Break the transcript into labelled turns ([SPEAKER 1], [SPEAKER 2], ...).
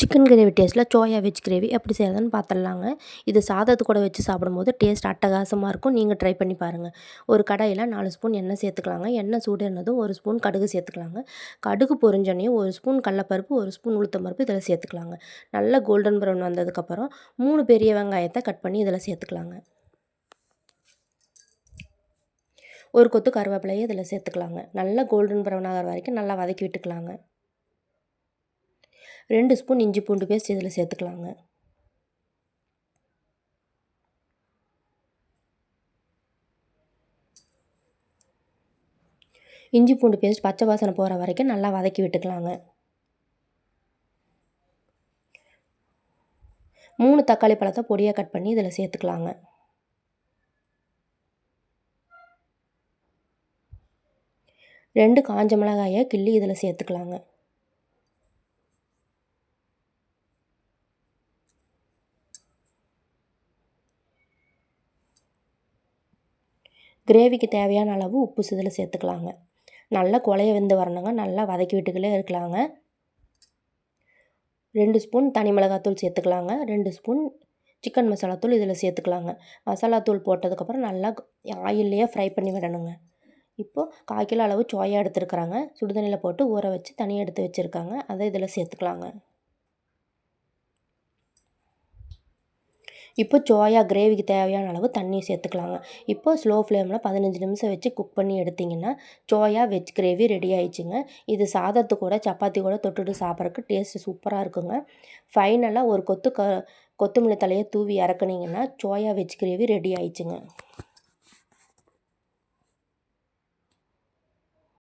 [SPEAKER 1] Chicken gravy டேஸ்ட்டில் soya veg gravy எப்படி செய்கிறதுன்னு பார்த்துடலாங்க. இது சாதத்து கூட வச்சு சாப்பிடும்போது டேஸ்ட் அட்டகாசமாக இருக்கும். நீங்கள் ட்ரை பண்ணி பாருங்கள். ஒரு கடாயில் 4 ஸ்பூன் எண்ணெய் சேர்த்துக்கலாங்க. எண்ணெய் சூடானதும் 1 ஸ்பூன் கடுகு சேர்த்துக்கலாங்க. கடுகு பொரிஞ்சோனையும் 1 ஸ்பூன் கடலப்பருப்பு, 1 ஸ்பூன் உளுத்தம்பருப்பு இதில் சேர்த்துக்கலாங்க. நல்லா கோல்டன் ப்ரௌன் வந்ததுக்கப்புறம் 3 பெரிய வெங்காயத்தை கட் பண்ணி இதில் சேர்த்துக்கலாங்க. ஒரு கொத்து கருவேப்பிலையை இதில் சேர்த்துக்கலாங்க. நல்லா கோல்டன் ப்ரௌன் ஆகிற வரைக்கும் நல்லா வதக்கி விட்டுக்கலாங்க. 2 ஸ்பூன் இஞ்சி பூண்டு பேஸ்ட் இதில் சேர்த்துக்கலாங்க. இஞ்சி பூண்டு பேஸ்ட் பச்சை வாசனை போகிற வரைக்கும் நல்லா வதக்கி விட்டுக்கலாங்க. 3 தக்காளி பழத்தை பொடியாக கட் பண்ணி இதில் சேர்த்துக்கலாங்க. 2 காஞ்ச மிளகாயை கிள்ளி இதில் சேர்த்துக்கலாங்க. கிரேவிக்கு தேவையான அளவு உப்பு இதில் சேர்த்துக்கலாங்க. நல்லா குழைய வெந்து வரணுங்க. நல்லா வதக்கி விட்டுக்கிட்டே இருக்கலாங்க. 2 ஸ்பூன் தனி மிளகாத்தூள் சேர்த்துக்கலாங்க. 2 ஸ்பூன் சிக்கன் மசாலாத்தூள் இதில் சேர்த்துக்கலாங்க. மசாலாத்தூள் போட்டதுக்கப்புறம் நல்லா ஆயில்லையே ஃப்ரை பண்ணி விடணுங்க. இப்போது 1/4 கிலோ அளவு சோயா எடுத்துருக்குறாங்க. சுடுதண்ணியில் போட்டு ஊற வச்சு தனியாக எடுத்து வச்சுருக்காங்க. அதை இதில் சேர்த்துக்கலாங்க. இப்போ சோயா கிரேவிக்கு தேவையான அளவு தண்ணி சேர்த்துக்கலாங்க. இப்போ ஸ்லோ ஃப்ளேமில் 15 நிமிஷம் வச்சு குக் பண்ணி எடுத்திங்கன்னா சோயா வெஜ் கிரேவி ரெடி ஆயிடுச்சுங்க. இது சாதத்து கூட சப்பாத்தி கூட தொட்டுட்டு சாப்பிட்றதுக்கு டேஸ்ட்டு சூப்பராக இருக்குங்க. ஃபைனலாக ஒரு கொத்தமல்லி தலையை தூவி இறக்குனீங்கன்னா சோயா வெஜ் கிரேவி ரெடி ஆயிடுச்சுங்க.